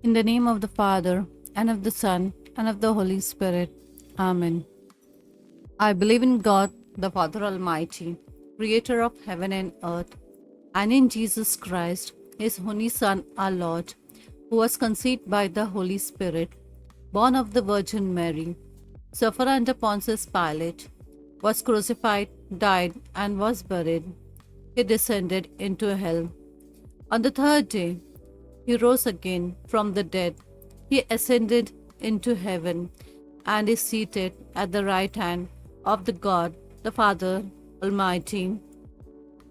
In the name of the Father, and of the Son, and of the Holy Spirit. Amen. I believe in God, the Father Almighty, creator of heaven and earth, and in Jesus Christ, his only Son, our Lord, who was conceived by the Holy Spirit, born of the Virgin Mary, suffered under Pontius Pilate, was crucified, died, and was buried. He descended into hell. On the third day, he rose again from the dead. He ascended into heaven and is seated at the right hand of the God, the Father Almighty.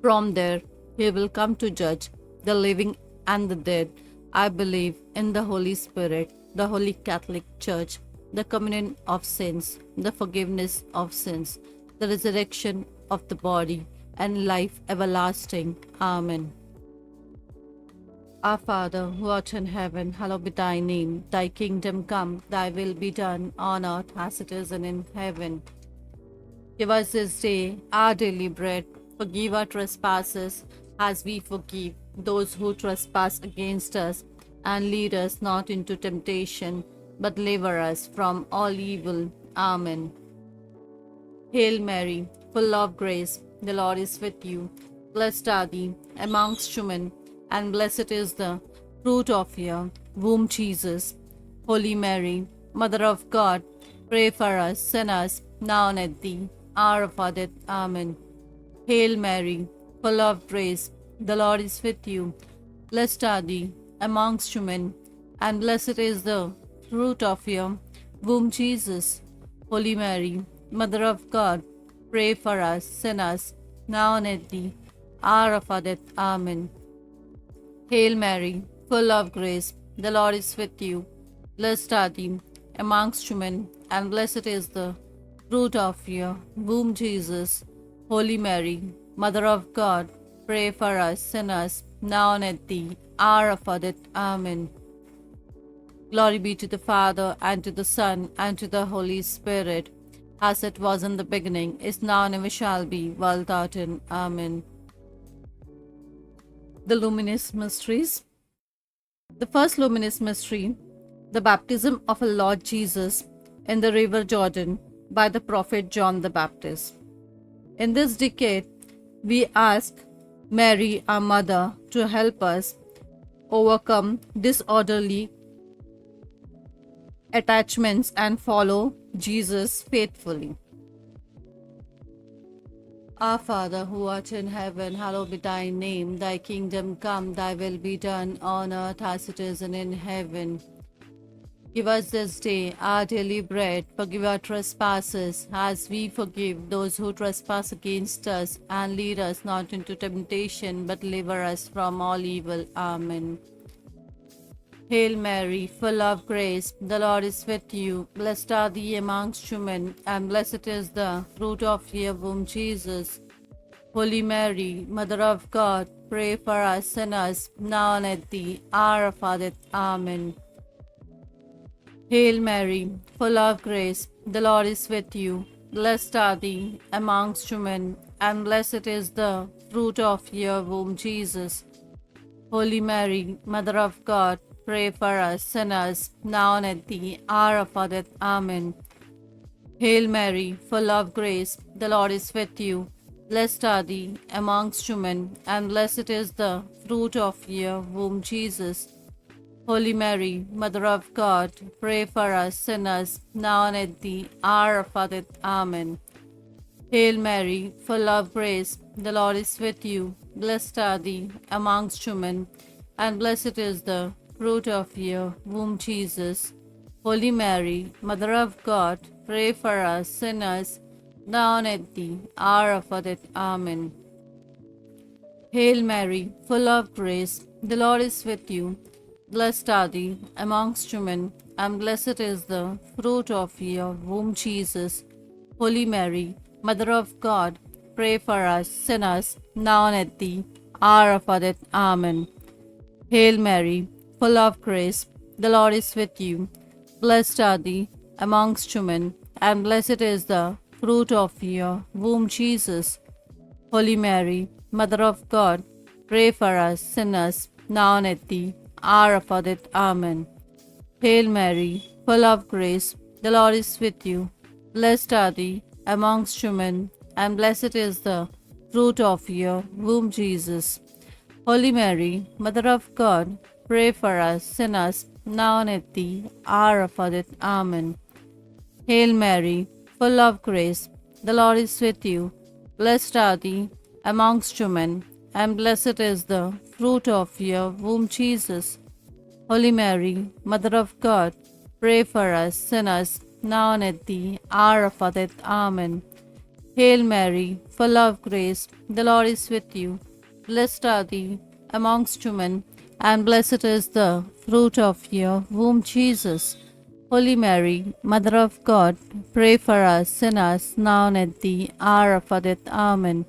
From there, he will come to judge the living and the dead. I believe in the Holy Spirit, the Holy Catholic Church, the communion of saints, the forgiveness of sins, the resurrection of the body, and life everlasting. Amen. Our Father, who art in heaven, hallowed be thy name. Thy kingdom come, thy will be done on earth as it is in heaven. Give us this day our daily bread. Forgive our trespasses as we forgive those who trespass against us. And lead us not into temptation, but deliver us from all evil. Amen. Hail Mary, full of grace, the Lord is with you. Blessed are thee amongst women, and blessed is the fruit of your womb, Jesus. Holy Mary, Mother of God, pray for us sinners, now and at the hour of our death. Amen. Hail Mary, full of grace, the Lord is with you. Blessed are thee amongst women, and blessed is the fruit of your womb, Jesus. Holy Mary, Mother of God, pray for us sinners, now and at the hour of our death. Amen. Hail Mary, full of grace, the Lord is with you. Blessed are thee amongst women, and blessed is the fruit of your womb, Jesus. Holy Mary, Mother of God, pray for us sinners, now and at the hour of our death. Amen. Glory be to the Father, and to the Son, and to the Holy Spirit, as it was in the beginning, is now, and ever shall be, world without end. Amen. The Luminous Mysteries. The first luminous mystery, the baptism of our Lord Jesus in the river Jordan by the prophet John the Baptist. In this decade, we ask Mary, our mother, to help us overcome disorderly attachments and follow Jesus faithfully. Our Father, who art in heaven, hallowed be thy name. Thy kingdom come, thy will be done on earth as it is in heaven. Give us this day our daily bread. Forgive our trespasses, as we forgive those who trespass against us. And lead us not into temptation, but deliver us from all evil. Amen. Hail Mary, full of grace, the Lord is with you. Blessed are thee amongst women, and blessed is the fruit of your womb, Jesus. Holy Mary, Mother of God, pray for us sinners, now and at the hour of our death. Amen. Hail Mary, full of grace, the Lord is with you. Blessed are thee amongst women, and blessed is the fruit of your womb, Jesus. Holy Mary, Mother of God, pray for us sinners, now and at the hour of our death. Amen. Hail Mary, full of grace, the Lord is with you. Blessed are thee amongst women, and blessed is the fruit of your womb, Jesus. Holy Mary, Mother of God, pray for us sinners, now and at the hour of our death. Amen. Hail Mary, full of grace, the Lord is with you. Blessed are thee amongst women, and blessed is the fruit of your womb, Jesus. Holy Mary, Mother of God, pray for us sinners, now and at the hour of our death. Amen. Hail Mary, full of grace, the Lord is with you. Blessed are thee amongst women, and blessed is the fruit of your womb, Jesus. Holy Mary, Mother of God, pray for us sinners, now and at the hour of our death. Amen. Hail Mary, full of grace, the Lord is with you. Blessed are thee amongst women, and blessed is the fruit of your womb, Jesus. Holy Mary, Mother of God, pray for us sinners, now and at the hour of our death. Amen. Hail Mary, full of grace, the Lord is with you. Blessed are thee amongst women, and blessed is the fruit of your womb, Jesus. Holy Mary, Mother of God, pray for us sinners, now and at the hour of our death. Amen. Hail Mary, full of grace, the Lord is with you. Blessed are thee amongst women, and blessed is the fruit of your womb, Jesus. Holy Mary, Mother of God, pray for us sinners, now and at the hour of our death. Amen. Hail Mary, full of grace, the Lord is with you. Blessed are thee amongst women, and blessed is the fruit of your womb, Jesus. Holy Mary, Mother of God, pray for us sinners, now and at the hour of our death. Amen.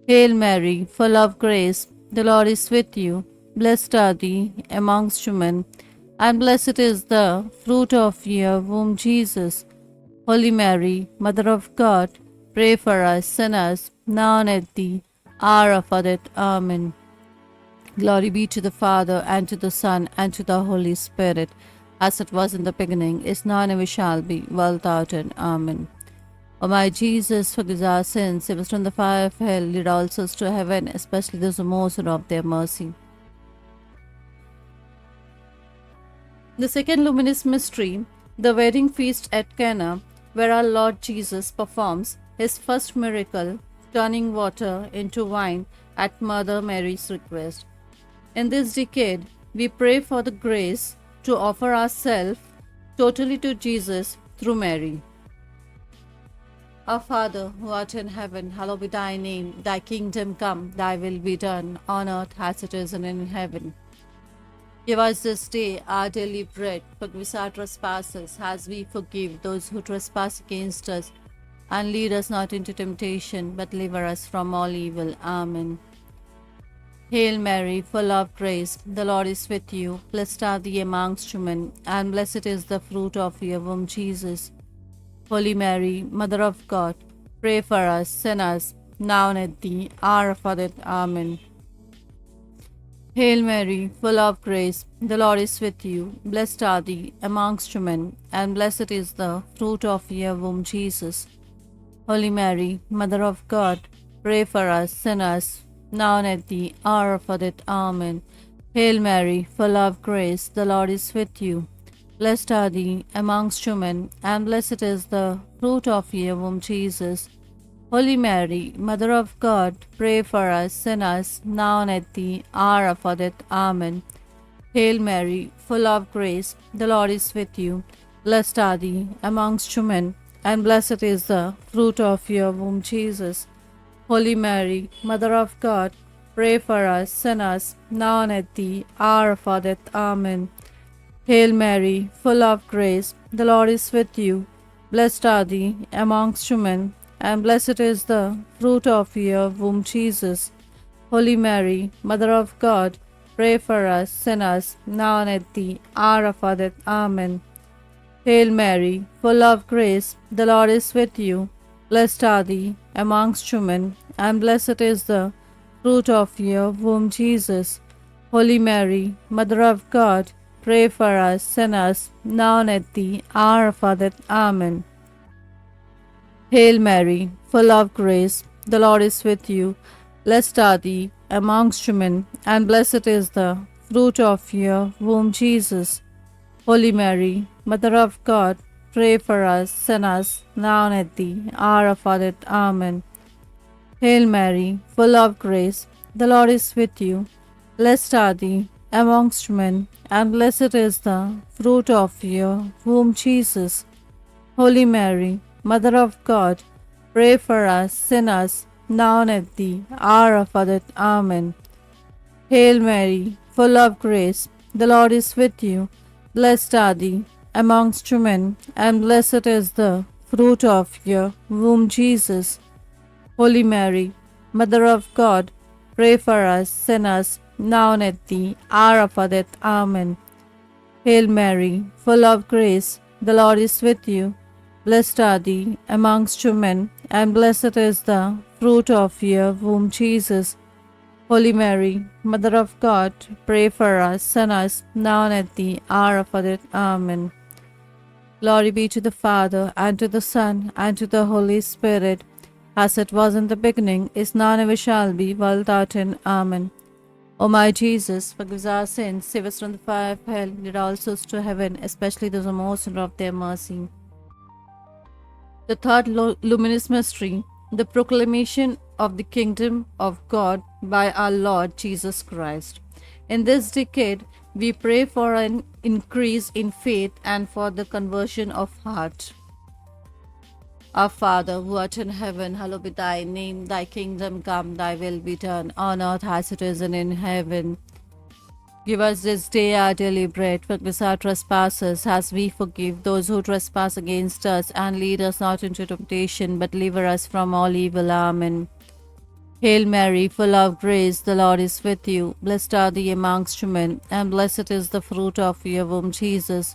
Hail Mary, full of grace, the Lord is with you. Blessed are thee amongst women, and blessed is the fruit of your womb, Jesus. Holy Mary, Mother of God, pray for us sinners, now and at the hour of our death. Amen. Glory be to the Father, and to the Son, and to the Holy Spirit, as it was in the beginning, is now, and ever shall be, world without end. Amen. O my Jesus, forgive our sins, save us from the fire of hell, lead all souls to heaven, especially those who most in need of their mercy. The second luminous mystery, the wedding feast at Cana, where our Lord Jesus performs his first miracle, turning water into wine at Mother Mary's request. In this decade, we pray for the grace to offer ourselves totally to Jesus through Mary. Our Father, who art in heaven, hallowed be thy name. Thy kingdom come, thy will be done, on earth as it is in heaven. Give us this day our daily bread. Forgive us our trespasses, as we forgive those who trespass against us. And lead us not into temptation, but deliver us from all evil. Amen. Hail Mary, full of grace, the Lord is with you. Blessed are thee amongst women, and blessed is the fruit of your womb, Jesus. Holy Mary, Mother of God, pray for us sinners, now and at the hour of our death. Amen. Hail Mary, full of grace, the Lord is with you. Blessed are thee amongst women, and blessed is the fruit of your womb, Jesus. Holy Mary, Mother of God, pray for us sinners, now and at the hour of our death. Amen. Hail Mary, full of grace, the Lord is with you. Blessed are thee amongst women, and blessed is the fruit of your womb, Jesus. Holy Mary, Mother of God, pray for us sinners, now and at the hour of our death. Amen. Hail Mary, full of grace, the Lord is with you. Blessed are thee amongst women, and blessed is the fruit of your womb, Jesus. Holy Mary, Mother of God, pray for us sinners, now and at the hour of our death. Amen. Hail Mary, full of grace, the Lord is with you. Blessed are thee amongst women, and blessed is the fruit of your womb, Jesus. Holy Mary, Mother of God, pray for us sinners, now and at the hour of our death. Amen. Hail Mary, full of grace, the Lord is with you. Blessed are thee amongst women, and blessed is the fruit of your womb, Jesus. Holy Mary, Mother of God, pray for us sinners, now and at the hour of our death. Amen. Hail Mary, full of grace, the Lord is with you. Blessed are thee amongst women, and blessed is the fruit of your womb, Jesus. Holy Mary, Mother of God, pray for us sinners, now and at the hour of our death. Amen. Hail Mary, full of grace, the Lord is with you. Blessed are thee amongst women, and blessed is the fruit of your womb, Jesus. Holy Mary, Mother of God, pray for us sinners, now and at the hour of our death. Amen. Hail Mary, full of grace, the Lord is with you. Blessed are thee amongst women, and blessed is the fruit of your womb, Jesus. Holy Mary, Mother of God, pray for us sinners, now and at the hour of our death. Amen. Hail Mary, full of grace, the Lord is with you. Blessed are thee amongst women, and blessed is the fruit of your womb, Jesus. Holy Mary, Mother of God, pray for us sinners, now and at the hour of our death. Amen. Glory be to the Father, and to the Son, and to the Holy Spirit, as it was in the beginning, is now, and ever shall be, world without end. Amen. O my Jesus, forgive us our sins, save us from the fire of hell, lead all souls to heaven, especially those who most in need of their mercy. The third luminous mystery, the proclamation of the kingdom of God by our Lord Jesus Christ. In this decade, we pray for an increase in faith and for the conversion of heart. Our Father, who art in heaven, hallowed be thy name. Thy kingdom come, thy will be done, on earth as it is in heaven. Give us this day our daily bread. Forgive us our trespasses, as we forgive those who trespass against us. And lead us not into temptation, but deliver us from all evil. Amen. Hail Mary, full of grace, the Lord is with you. Blessed are thee amongst women, and blessed is the fruit of your womb, Jesus.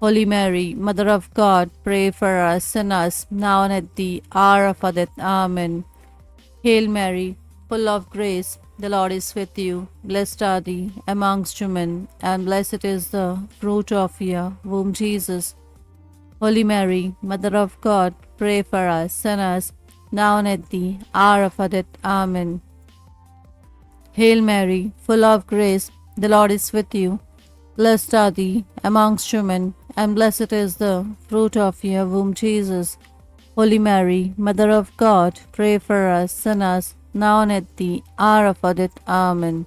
Holy Mary, Mother of God, pray for us sinners, now and at the hour of our death. Amen. Hail Mary, full of grace, the Lord is with you. Blessed are thee amongst women, and blessed is the fruit of your womb, Jesus. Holy Mary, Mother of God, pray for us sinners, now and at the hour of our death. Amen. Hail Mary, full of grace, the Lord is with you. Blessed are thee amongst women, and blessed is the fruit of your womb, Jesus. Holy Mary, Mother of God, pray for us sinners, now and at the hour of our death. Amen.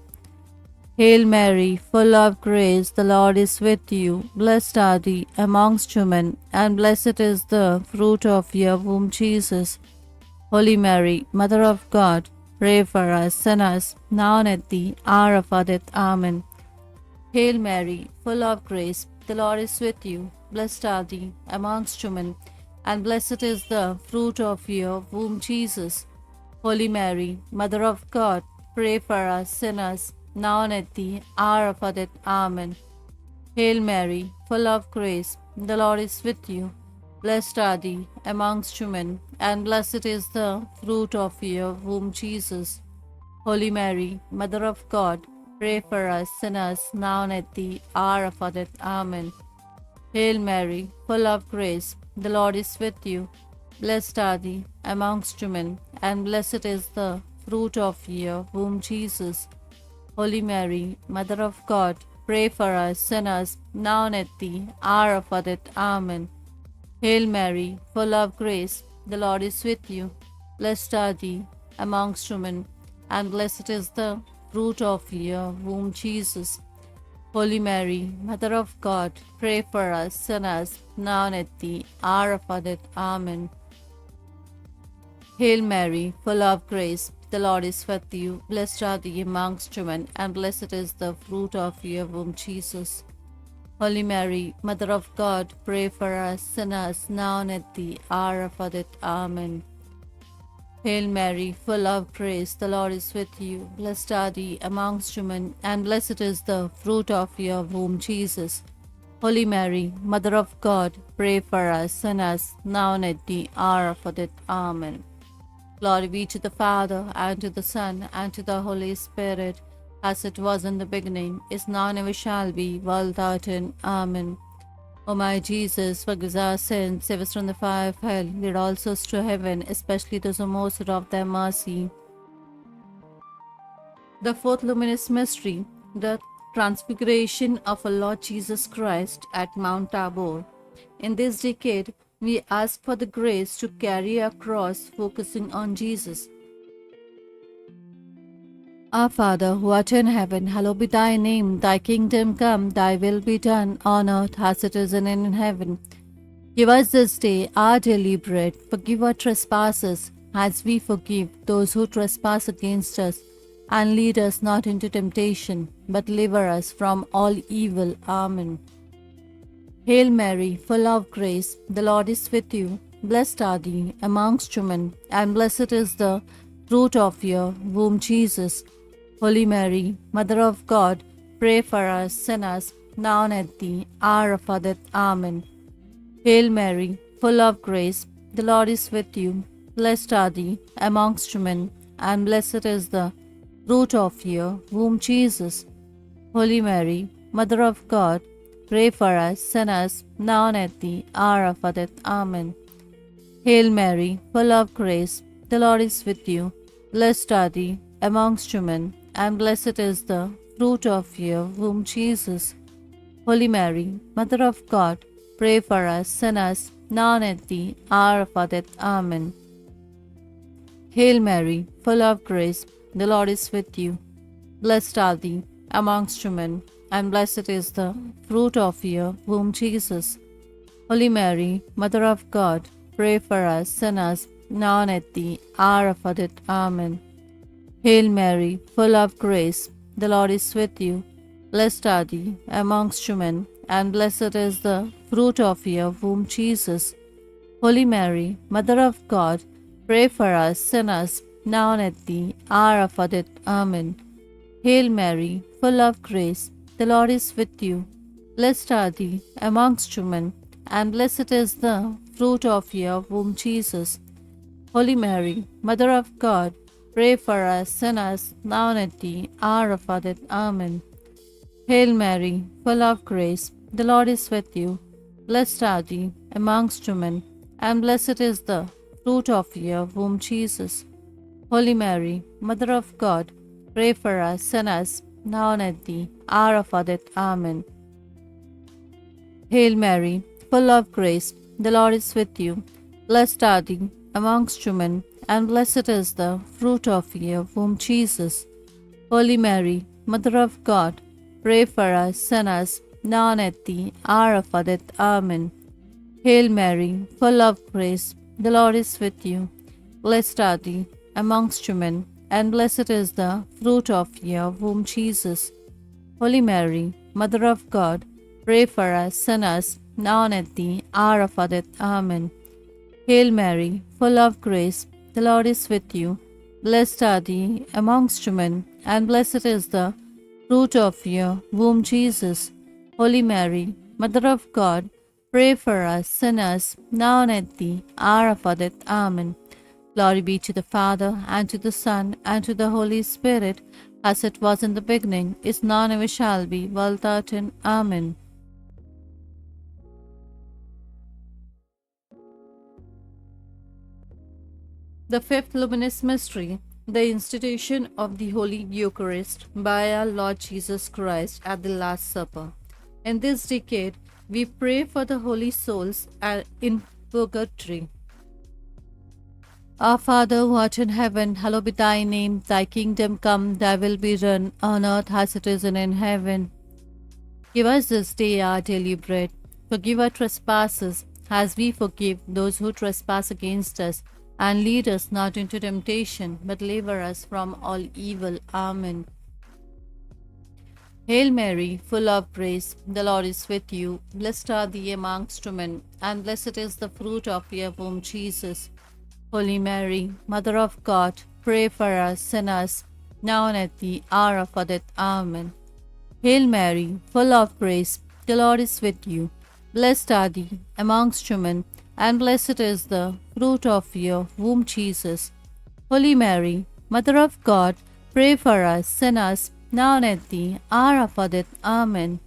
Hail Mary, full of grace, the Lord is with you. Blessed are thee amongst women, and blessed is the fruit of your womb, Jesus. Holy Mary, Mother of God, pray for us sinners, now and at the hour of our death. Amen. Hail Mary, full of grace, the Lord is with you. Blessed are thee amongst women, and blessed is the fruit of your womb, Jesus. Holy Mary, Mother of God, pray for us sinners, now and at the hour of our death. Amen. Hail Mary, full of grace, the Lord is with you. Blessed are thee amongst women, and blessed is the fruit of your womb, Jesus. Holy Mary, Mother of God, pray for us sinners, now and at the hour of our death. Amen. Hail Mary, full of grace, the Lord is with you. Blessed are thee amongst women, and blessed is the fruit of your womb, Jesus. Holy Mary, Mother of God, pray for us sinners, now and at the hour of our death. Amen. Hail Mary, full of grace, the Lord is with you. Blessed are thee amongst women, and blessed is the fruit of your womb, Jesus. Holy Mary, Mother of God, pray for us sinners, now and at the hour of our death. Amen. Hail Mary, full of grace, the Lord is with you. Blessed are thee amongst women, and blessed is the fruit of your womb, Jesus. Holy Mary, Mother of God, pray for us sinners, now and at the hour of our death. Amen. Hail Mary, full of grace, the Lord is with you. Blessed are thee amongst women, and blessed is the fruit of your womb, Jesus. Holy Mary, Mother of God, pray for us sinners, now and at the hour of our death. Amen. Glory be to the Father, and to the Son, and to the Holy Spirit, as it was in the beginning, is now, and ever shall be, world without end. Amen. O my Jesus, forgive our sins, save us from the fire of hell, lead all souls to heaven, especially those who most need of thy mercy. The fourth luminous mystery, the transfiguration of our Lord Jesus Christ at Mount Tabor. In this decade, we ask for the grace to carry our cross, focusing on Jesus. Our Father, who art in heaven, hallowed be thy name. Thy kingdom come, thy will be done, on earth as it is in heaven. Give us this day our daily bread. Forgive our trespasses, as we forgive those who trespass against us. And lead us not into temptation, but deliver us from all evil. Amen. Hail Mary, full of grace, the Lord is with you. Blessed are thee amongst women, and blessed is the fruit of your womb, Jesus. Holy Mary, Mother of God, pray for us sinners, now and at the hour of our death. Amen. Hail Mary, full of grace, the Lord is with you. Blessed are thee amongst women, and blessed is the fruit of your womb, Jesus. Holy Mary, Mother of God, pray for us sinners, now and at the hour of our death. Amen. Hail Mary, full of grace, the Lord is with you. Blessed are thee amongst women, and blessed is the fruit of your womb, Jesus. Holy Mary, Mother of God, pray for us sinners, now and at the hour of our death. Amen. Hail Mary, full of grace, the Lord is with you. Blessed are thee amongst women, and blessed is the fruit of your womb, Jesus. Holy Mary, Mother of God, pray for us sinners, now and at the hour of our death. Amen. Hail Mary, full of grace, the Lord is with you. Blessed are thee amongst women, and blessed is the fruit of your womb, Jesus. Holy Mary, Mother of God, pray for us sinners, now and at the hour of our death. Amen. Hail Mary, full of grace, the Lord is with you. Blessed are thee amongst women, and blessed is the fruit of your womb, Jesus. Holy Mary, Mother of God, pray for us sinners, now and at the hour of our death. Amen. Hail Mary, full of grace, the Lord is with you. Blessed are thee amongst women, and blessed is the fruit of your womb, Jesus. Holy Mary, Mother of God, pray for us sinners, now and at the hour of our death. Amen. Hail Mary, full of grace, the Lord is with you. Blessed are thee amongst women, and blessed is the fruit of your womb, Jesus. Holy Mary, Mother of God, pray for us sinners, now and at the hour of our death. Amen. Hail Mary, full of grace, the Lord is with you. Blessed are thee amongst women, and blessed is the fruit of your womb, Jesus. Holy Mary, Mother of God, pray for us sinners, now and at the hour of our death. Amen. Hail Mary, full of grace, the Lord is with you. Blessed are thee amongst women, and blessed is the fruit of your womb, Jesus. Holy Mary, Mother of God, pray for us sinners, now and at the hour of our death. Amen. Glory be to the Father, and to the Son, and to the Holy Spirit, as it was in the beginning, is now, and ever shall be, world without end. Amen. The fifth luminous mystery, the institution of the Holy Eucharist by our Lord Jesus Christ at the Last Supper. In this decade, we pray for the holy souls in purgatory. Our Father who art in heaven, hallowed be thy name. Thy kingdom come, thy will be done, on earth as it is in heaven. Give us this day our daily bread. Forgive our trespasses, as we forgive those who trespass against us. And lead us not into temptation, but deliver us from all evil. Amen. Hail Mary, full of grace, the Lord is with you. Blessed are thee amongst women, and blessed is the fruit of your womb, Jesus. Holy Mary, Mother of God, pray for us sinners, now and at the hour of our death. Amen. Hail Mary, full of grace, the Lord is with you. Blessed are thee amongst women, and blessed is the fruit of your womb, Jesus. Holy Mary, Mother of God, pray for us sinners, now and at the hour of our death. Amen.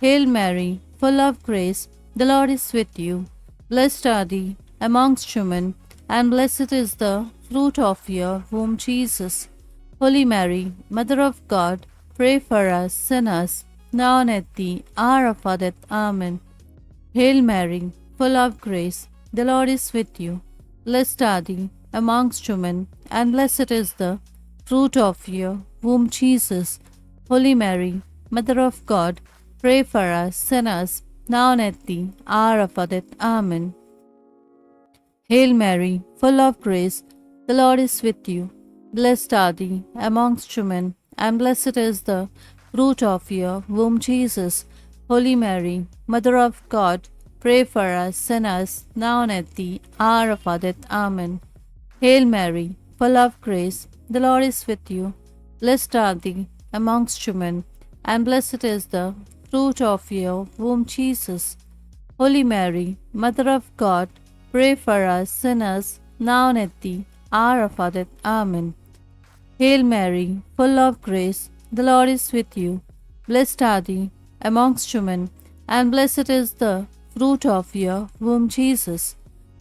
Hail Mary, full of grace, the Lord is with you. Blessed are thee amongst women, and blessed is the fruit of your womb, Jesus. Holy Mary, Mother of God, pray for us sinners, now and at the hour of our death. Amen. Hail Mary, full of grace, the Lord is with you. Blessed are thee amongst women, and blessed is the fruit of your womb, Jesus. Holy Mary, Mother of God, pray for us sinners, now and at the hour of our death. Amen. Hail Mary, full of grace, the Lord is with you. Blessed are thee amongst women, and blessed is the fruit of your womb, Jesus. Holy Mary, Mother of God, pray for us sinners, now and at the hour of our death. Amen. Hail Mary, full of grace, the Lord is with you. Blessed are thee amongst women, and blessed is the fruit of your womb, Jesus. Holy Mary, Mother of God, pray for us sinners, now and at the hour of our death. Amen. Hail Mary, full of grace, the Lord is with you. Blessed are thou amongst women, and blessed is the fruit of your womb, Jesus.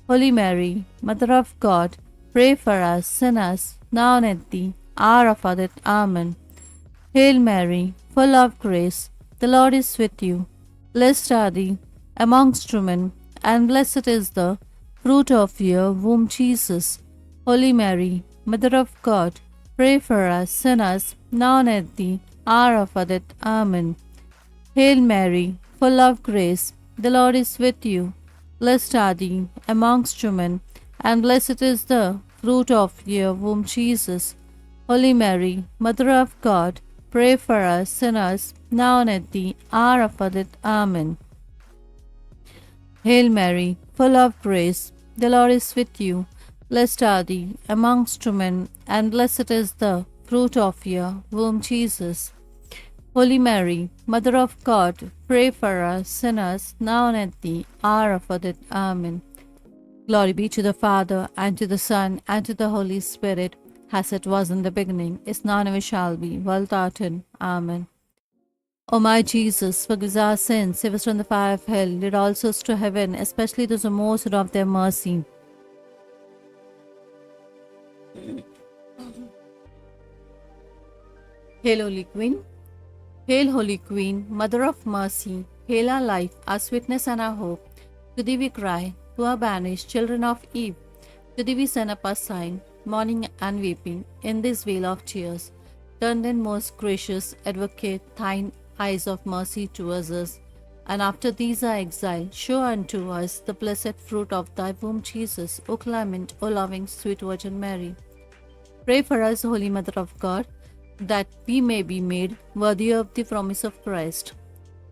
Holy Mary, Mother of God, pray for us sinners, now and at the hour of our death. Amen. Hail Mary, full of grace, the Lord is with you. Blessed are thou amongst women, and blessed is the fruit of your womb, Jesus. Holy Mary, Mother of God, pray for us sinners, now and at the hour of our death. Amen. Hail Mary, full of grace, the Lord is with you. Blessed are thou amongst women, and blessed is the fruit of your womb, Jesus. Holy Mary, Mother of God, pray for us sinners, now and at the hour of our death. Amen. Hail Mary, full of grace, the Lord is with you. Blessed are thou amongst women, and blessed is the fruit of your womb, Jesus. Holy Mary, Mother of God, pray for us sinners, now and at the hour of our death. Amen. Glory be to the Father, and to the Son, and to the Holy Spirit, as it was in the beginning, is now, and ever shall be, world without end. Amen. O my Jesus, forgive us our sins, save us from the fire of hell, lead all souls to heaven, especially those who most need of their mercy. Hail, Holy Queen. Hail, Holy Queen, Mother of Mercy. Hail our life, our sweetness, and our hope. To thee we cry, poor banished children of Eve. To thee we send up our sign, mourning and weeping, in this vale of tears. Turn then, most gracious Advocate, thine eyes of mercy towards us, and after these our exile, show unto us the blessed fruit of thy womb, Jesus. O clement, O loving, sweet Virgin Mary, pray for us, Holy Mother of God, that we may be made worthy of the promise of Christ.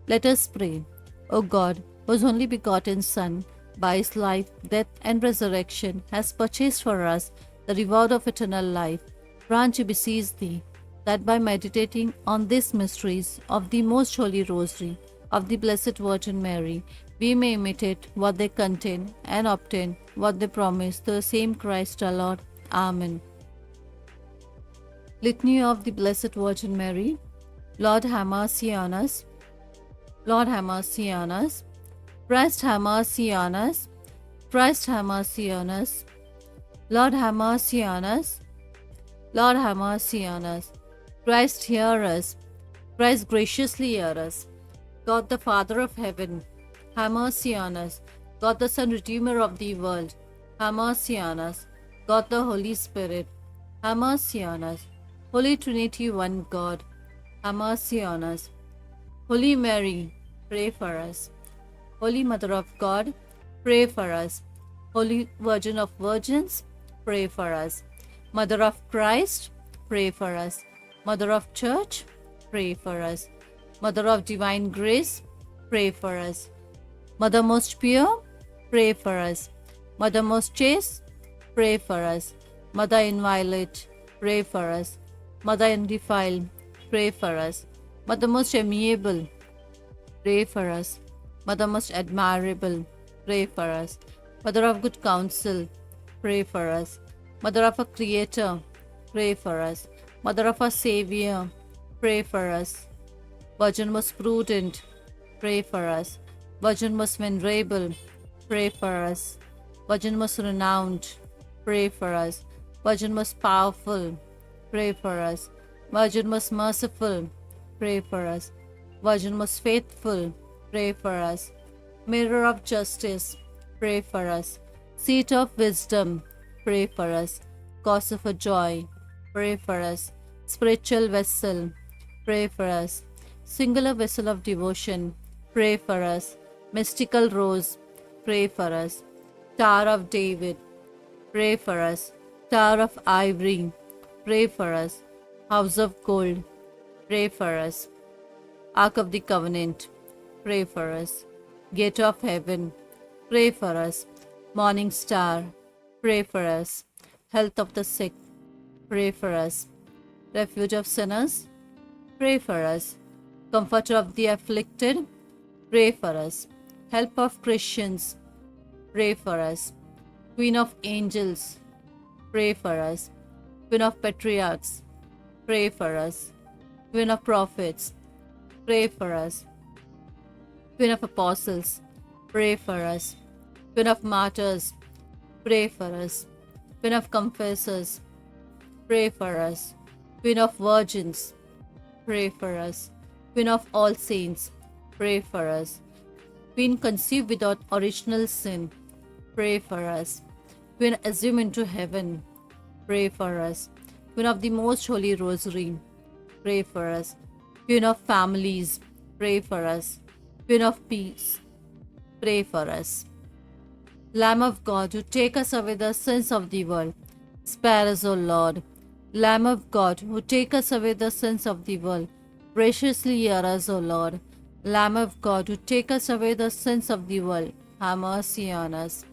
Let us pray. O God, whose only begotten Son, by his life, death, and resurrection, has purchased for us the reward of eternal life, grant, we beseech thee, that by meditating on these mysteries of the most holy Rosary of the Blessed Virgin Mary, we may imitate what they contain and obtain what they promise through the same Christ our Lord. Amen. Litany of the Blessed Virgin Mary. Lord, have mercy on us. Lord, have mercy on us. Christ, have mercy on us. Christ, have mercy on us. Lord, have mercy on us. Lord, have mercy on us. Christ, hear us. Christ, graciously hear us. God, the Father of heaven, have mercy on us. God, the Son, Redeemer of the world, have mercy on us. God, the Holy Spirit, have mercy on us. Holy Trinity, one God, have mercy on us. Holy Mary, pray for us. Holy Mother of God, pray for us. Holy Virgin of Virgins, pray for us. Mother of Christ, pray for us. Mother of Church, pray for us. Mother of Divine Grace, pray for us. Mother most pure, pray for us. Mother most chaste, pray for us. Mother inviolate, pray for us. Mother undefiled, pray for us. Mother most amiable, pray for us. Mother most admirable, pray for us. Mother of good counsel, pray for us. Mother of a Creator, pray for us. Mother of our Savior, pray for us. Virgin most prudent, pray for us. Virgin most venerable, pray for us. Virgin most renowned, pray for us. Virgin most powerful, pray for us. Virgin most merciful, pray for us. Virgin most faithful, pray for us. Mirror of justice, pray for us. Seat of wisdom, pray for us. Cause of a joy, pray for us. Spiritual vessel, pray for us. Singular vessel of devotion, pray for us. Mystical rose, pray for us. Tower of David, pray for us. Tower of ivory, pray for us. House of gold, pray for us. Ark of the Covenant, pray for us. Gate of heaven, pray for us. Morning star, pray for us. Health of the sick, pray for us. Refuge of sinners, pray for us. Comforter of the afflicted, pray for us. Help of Christians, pray for us. Queen of angels, pray for us. Queen of patriarchs, pray for us. Queen of prophets, pray for us. Queen of apostles, pray for us. Queen of martyrs, pray for us. Queen of confessors, pray for us. Queen of virgins, pray for us. Queen of all saints, pray for us. Queen conceived without original sin, pray for us. Queen assumed into heaven, pray for us. Queen of the most holy rosary, pray for us. Queen of families, pray for us. Queen of peace, pray for us. Lamb of God, who take us away the sins of the world, spare us, O Lord. Lamb of God, who take us away the sins of the world, graciously hear us, O Lord. Lamb of God, who take us away the sins of the world, have mercy on us.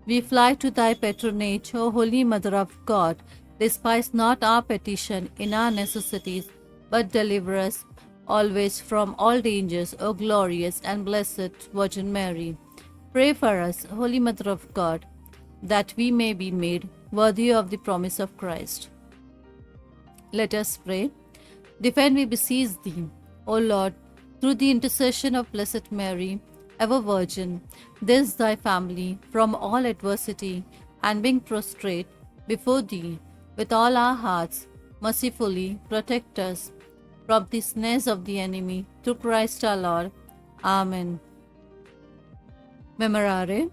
We fly to thy patronage, O Holy Mother of God. Despise not our petition in our necessities, but deliver us always from all dangers, O glorious and blessed Virgin Mary. Pray for us, Holy Mother of God, that we may be made worthy of the promise of Christ. Let us pray. Defend, we beseech thee, O Lord, through the intercession of Blessed Mary, ever Virgin, this thy family from all adversity, and being prostrate before thee with all our hearts, mercifully protect us from the snares of the enemy, through Christ our Lord. Amen. Memorare.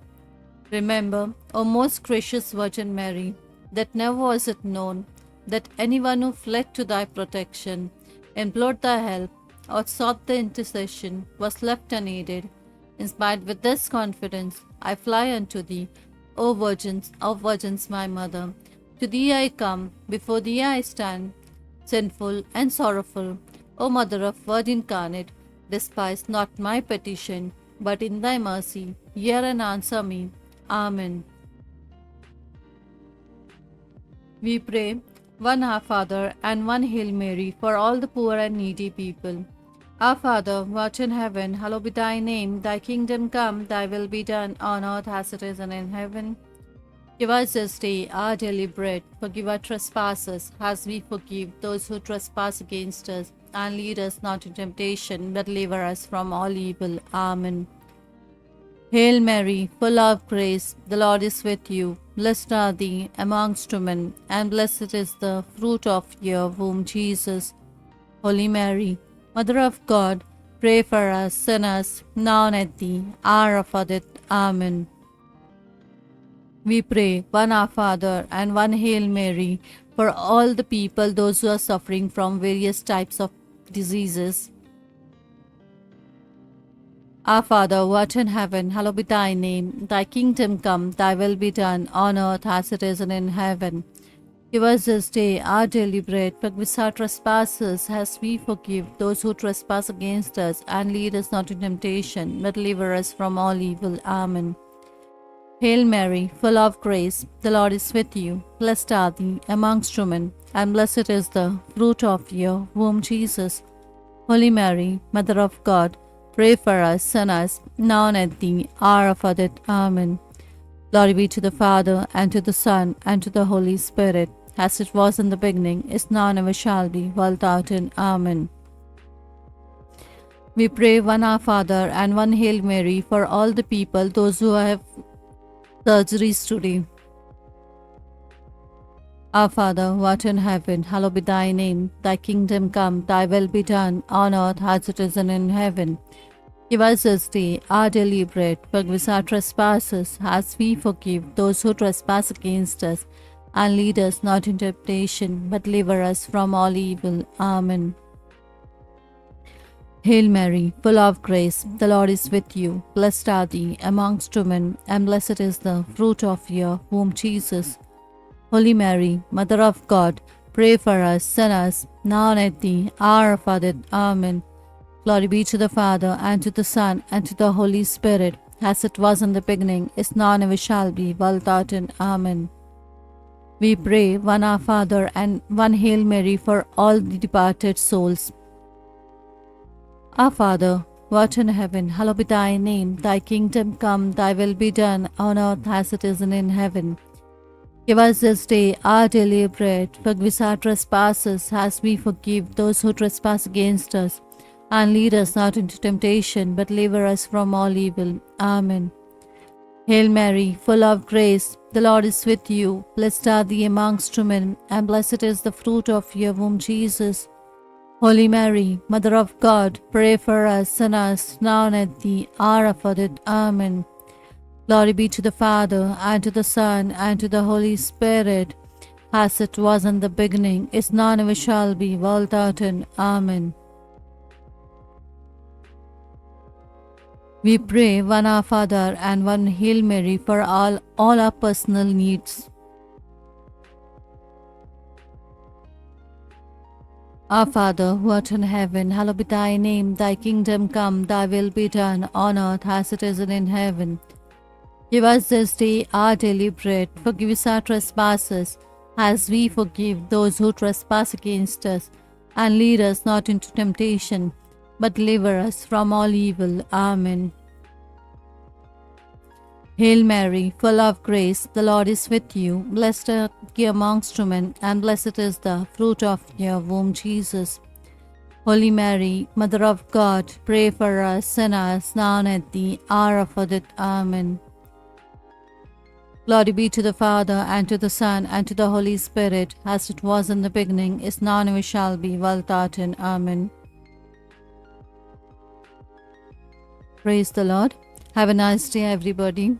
Remember, O most gracious Virgin Mary, that never was it known that anyone who fled to thy protection, implored thy help, or sought the intercession was left unaided. Inspired with this confidence, I fly unto thee, O Virgins of Virgins, my Mother. To thee I come, before thee I stand, sinful and sorrowful. O Mother of Word incarnate, despise not my petition, but in thy mercy hear and answer me. Amen. We pray one Our Father and one Hail Mary for all the poor and needy people. Our Father, who art in heaven, hallowed be thy name. Thy kingdom come, thy will be done on earth as it is in heaven. Give us this day our daily bread. Forgive our trespasses, as we forgive those who trespass against us. And lead us not into temptation, but deliver us from all evil. Amen. Hail Mary, full of grace, the Lord is with you. Blessed are thee amongst women, and blessed is the fruit of your womb, Jesus. Holy Mary, Mother of God, pray for us sinners, now and at the hour of our death. Amen. We pray one Our Father and one Hail Mary for all the people, those who are suffering from various types of diseases. Our Father, who art in heaven, hallowed be thy name. Thy kingdom come, thy will be done on earth as it is in heaven. Give us this day our daily bread. Forgive us our trespasses, as we forgive those who trespass against us. And lead us not into temptation, but deliver us from all evil. Amen. Hail Mary, full of grace, the Lord is with you. Blessed are thee amongst women, and blessed is the fruit of your womb, Jesus. Holy Mary, Mother of God, pray for us sinners, now and at the hour of our death. Amen. Glory be to the Father, and to the Son, and to the Holy Spirit, as it was in the beginning, is now, and ever shall be, world without end. Amen. We pray one Our Father and one Hail Mary for all the people, those who have surgeries today. Our Father, who art in heaven, hallowed be thy name. Thy kingdom come, thy will be done on earth as it is in heaven. Give us this day our daily bread. Forgive us our trespasses, as we forgive those who trespass against us. And lead us not into temptation, but deliver us from all evil. Amen. Hail Mary, full of grace, the Lord is with you. Blessed are thee amongst women, and blessed is the fruit of your womb, Jesus. Holy Mary, Mother of God, pray for us sinners, now and at the hour of our death. Amen. Glory be to the Father, and to the Son, and to the Holy Spirit, as it was in the beginning, is now, and ever shall be, world without end. Amen. We pray one Our Father and one Hail Mary for all the departed souls. Our Father, who art in heaven, hallowed be thy name. Thy kingdom come, thy will be done on earth as it is in heaven. Give us this day our daily bread. Forgive us our trespasses as we forgive those who trespass against us. And lead us not into temptation, but deliver us from all evil. Amen. Hail Mary, full of grace, the Lord is with you. Blessed are thee amongst women, and blessed is the fruit of your womb, Jesus. Holy Mary, Mother of God, pray for us sinners, now and at the hour of our death. Amen. Glory be to the Father, and to the Son, and to the Holy Spirit, as it was in the beginning, is now, and ever shall be, world without end. Amen. We pray one Our Father and one Hail Mary for all our personal needs. Our Father, who art in heaven, hallowed be thy name. Thy kingdom come, thy will be done, on earth as it is in heaven. Give us this day our daily bread. Forgive us our trespasses, as we forgive those who trespass against us. And lead us not into temptation, but deliver us from all evil. Amen. Hail Mary, full of grace, the Lord is with you. Blessed are you amongst women, and blessed is the fruit of your womb, Jesus. Holy Mary, Mother of God, pray for us sinners, now and at the hour of our death. Amen. Glory be to the Father, and to the Son, and to the Holy Spirit, as it was in the beginning, is now, and ever shall be, world without end. Amen. Praise the Lord. Have a nice day, everybody.